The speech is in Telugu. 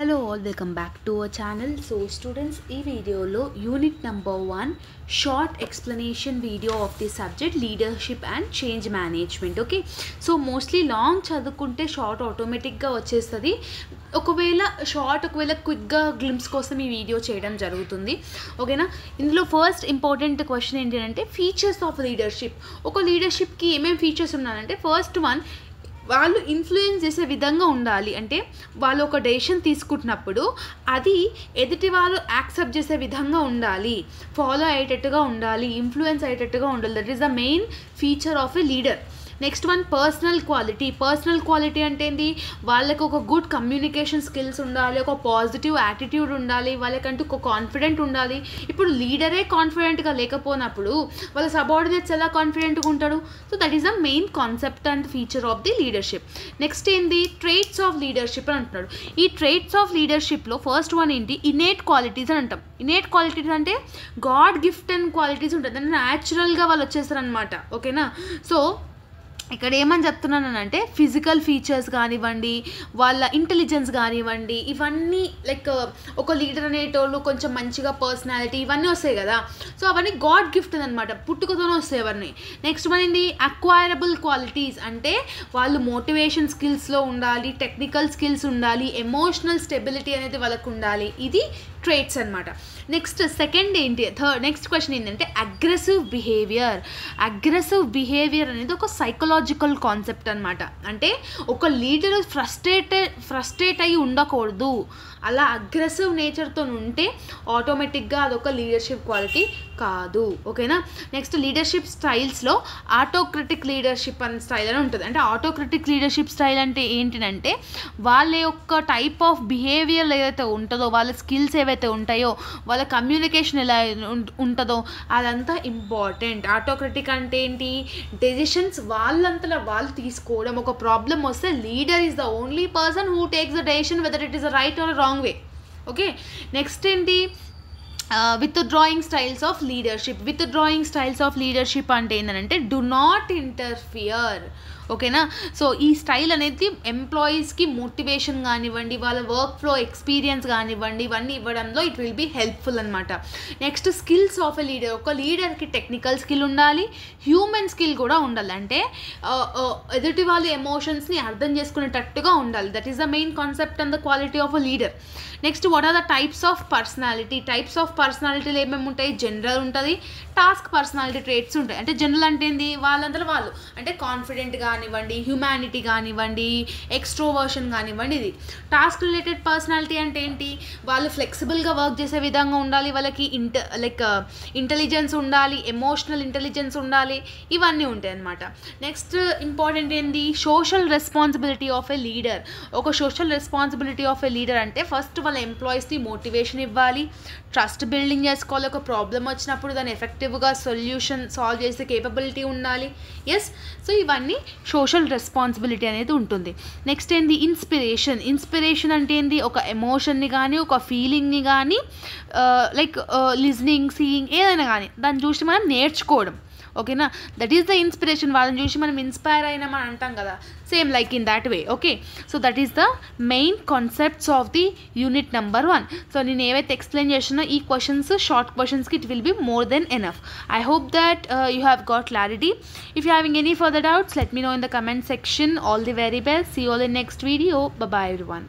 Hello all, welcome back to our channel. So students, ee video lo unit number 1 short explanation video of the subject leadership and change management. Okay, so mostly long chadukunte short automatic ga vachestadi. ఒకవేళ క్విక్గా గ్లిమ్స్ కోసం ఈ వీడియో చేయడం జరుగుతుంది. ఓకేనా, ఇందులో ఫస్ట్ ఇంపార్టెంట్ క్వశ్చన్ ఏంటంటే ఫీచర్స్ ఆఫ్ లీడర్షిప్. ఒక లీడర్షిప్కి ఏమేమి ఫీచర్స్ ఉన్నాయంటే ఫస్ట్ వన్, వాళ్ళు ఇన్ఫ్లుయెన్స్ చేసే విధంగా ఉండాలి. అంటే వాళ్ళు ఒక డెసిషన్ తీసుకుంటున్నప్పుడు అది ఎదుటి వాళ్ళు యాక్సెప్ట్ చేసే విధంగా ఉండాలి, ఫాలో అయ్యేటట్టుగా ఉండాలి, ఇన్ఫ్లుయెన్స్ అయ్యేటట్టుగా ఉండాలి. That is the main feature of a leader. Next one, personal quality అంటే ఏంటి, వాళ్ళకి ఒక గుడ్ కమ్యూనికేషన్ స్కిల్స్ ఉండాలి, ఒక పాజిటివ్ యాటిట్యూడ్ ఉండాలి, వాళ్ళకంటూ ఒక కాన్ఫిడెంట్ ఉండాలి. ఇప్పుడు లీడరే కాన్ఫిడెంట్గా లేకపోయినప్పుడు వాళ్ళ సబార్డినేట్స్ ఎలా కాన్ఫిడెంట్గా ఉంటాడు? So that is the main concept and feature of the leadership. Next ఏంది, ట్రేట్స్ ఆఫ్ లీడర్షిప్ అని అంటున్నాడు. ఈ ట్రేట్స్ ఆఫ్ లీడర్షిప్లో ఫస్ట్ వన్ ఏంటి, ఇనేట్ క్వాలిటీస్ అని అంటాం. ఇనేట్ క్వాలిటీస్ అంటే గాడ్ గిఫ్ట్ అండ్ క్వాలిటీస్ ఉంటుంది, అంటే న్యాచురల్గా వాళ్ళు వచ్చేస్తారనమాట. ఓకేనా, సో ఇక్కడ ఏమని చెప్తున్నానంటే ఫిజికల్ ఫీచర్స్ కానివ్వండి, వాళ్ళ ఇంటెలిజెన్స్ కానివ్వండి, ఇవన్నీ లైక్ ఒక లీడర్ అనేటోళ్ళు కొంచెం మంచిగా పర్సనాలిటీ ఇవన్నీ వస్తాయి కదా. సో అవన్నీ గాడ్ గిఫ్ట్ అనమాట, పుట్టుకతోనే వస్తాయి అవన్నీ. నెక్స్ట్ మన ఏంటి, అక్వైరబుల్ క్వాలిటీస్ అంటే వాళ్ళు మోటివేషన్ స్కిల్స్లో ఉండాలి, టెక్నికల్ స్కిల్స్ ఉండాలి, ఎమోషనల్ స్టెబిలిటీ అనేది వాళ్ళకు ఉండాలి. ఇది ట్రేట్స్ అనమాట. నెక్స్ట్ సెకండ్ ఏంటి, నెక్స్ట్ క్వశ్చన్ ఏంటంటే అగ్రెసివ్ బిహేవియర్ అనేది ఒక సైకలాజికల్ కాన్సెప్ట్ అనమాట. అంటే ఒక లీడర్ ఫ్రస్ట్రేట్ అయ్యి ఉండకూడదు, అలా అగ్రెసివ్ నేచర్తో ఉంటే ఆటోమేటిక్గా అదొక లీడర్షిప్ క్వాలిటీ కాదు. ఓకేనా, నెక్స్ట్ లీడర్షిప్ స్టైల్స్లో ఆటోక్రటిక్ లీడర్షిప్ అనే స్టైల్ అని ఉంటుంది. అంటే ఆటోక్రటిక్ లీడర్షిప్ స్టైల్ అంటే ఏంటంటే వాళ్ళ యొక్క టైప్ ఆఫ్ బిహేవియర్ ఏదైతే ఉంటుందో, వాళ్ళ స్కిల్స్ ఏవైతే ఉంటాయో, వాళ్ళ కమ్యూనికేషన్ ఎలా ఉంటుందో అదంతా ఇంపార్టెంట్. ఆటోక్రటిక్ అంటే ఏంటి, డెసిషన్స్ వాళ్ళంతలో వాళ్ళు తీసుకోవడం. ఒక ప్రాబ్లం వస్తే leader is the only person who takes the decision whether it is a right are wrong way. Okay, next ఏంటి, withdrawing styles of leadership అంటే ఏంటంటే డు నాట్ ఇంటర్ఫియర్. ఓకేనా, సో ఈ స్టైల్ అనేది ఎంప్లాయీస్కి మోటివేషన్ కానివ్వండి, వాళ్ళ వర్క్ ఫ్లో ఎక్స్పీరియన్స్ కానివ్వండి, ఇవన్నీ ఇవ్వడంలో ఇట్ విల్ బీ హెల్ప్ఫుల్ అనమాట. Next skills of a leader, ఒక లీడర్కి టెక్నికల్ స్కిల్ ఉండాలి, హ్యూమన్ స్కిల్ కూడా ఉండాలి. అంటే ఎదుటి వాళ్ళ ఎమోషన్స్ని అర్థం చేసుకునేటట్టుగా ఉండాలి. That is the main concept and the quality of a leader. Next what are the types of పర్సనాలిటీలు ఏమేమి ఉంటాయి, జనరల్ ఉంటుంది, టాస్క్ పర్సనాలిటీ ట్రేట్స్ ఉంటాయి. అంటే జనరల్ అంటే ఏంది, వాళ్ళందరూ వాళ్ళు అంటే కాన్ఫిడెంట్ కానివ్వండి, హ్యూమానిటీ కానివ్వండి, ఎక్స్ట్రోవర్షన్ కానివ్వండి. ఇది టాస్క్ రిలేటెడ్ పర్సనాలిటీ అంటే ఏంటి, వాళ్ళు ఫ్లెక్సిబుల్గా వర్క్ చేసే విధంగా ఉండాలి, వాళ్ళకి ఇంటెలిజెన్స్ ఉండాలి, ఎమోషనల్ ఇంటెలిజెన్స్ ఉండాలి, ఇవన్నీ ఉంటాయి అన్నమాట. నెక్స్ట్ ఇంపార్టెంట్ ఏంటి, social responsibility of a leader. ఒక social responsibility of a leader అంటే ఫస్ట్ వాళ్ళ ఎంప్లాయీస్ని మోటివేషన్ ఇవ్వాలి, ట్రస్ట్ బిల్డింగ్ చేసుకోవాలి, ఒక ప్రాబ్లం వచ్చినప్పుడు దాన్ని ఎఫెక్టివ్గా సొల్యూషన్ సాల్వ్ చేసే కేపబిలిటీ ఉండాలి. ఎస్, సో ఇవన్నీ సోషల్ రెస్పాన్సిబిలిటీ అనేది ఉంటుంది. నెక్స్ట్ ఏంది, ఇన్స్పిరేషన్ అంటే ఏంది, ఒక ఎమోషన్ని కానీ ఒక ఫీలింగ్ని కానీ లైక్ లిజనింగ్, సీయింగ్ ఏదైనా కానీ దాన్ని చూసి మనం నేర్చుకోవడం. ఓకేనా, దట్ ఈస్ ద ఇన్స్పిరేషన్. వాళ్ళని చూసి మనం ఇన్స్పైర్ అయినామని అంటాం కదా, same like in that way. Okay, so that is the main concepts of the unit number 1. So నేను ఏవైతే ఎక్స్ప్లెయిన్ చేసినా ఈ క్వశ్చన్స్, షార్ట్ క్వశ్చన్స్కి it will be more than enough. I hope that you have got clarity. If you having any further doubts, let me know in the comment section. All the very best. See you all in next video. Bye bye everyone.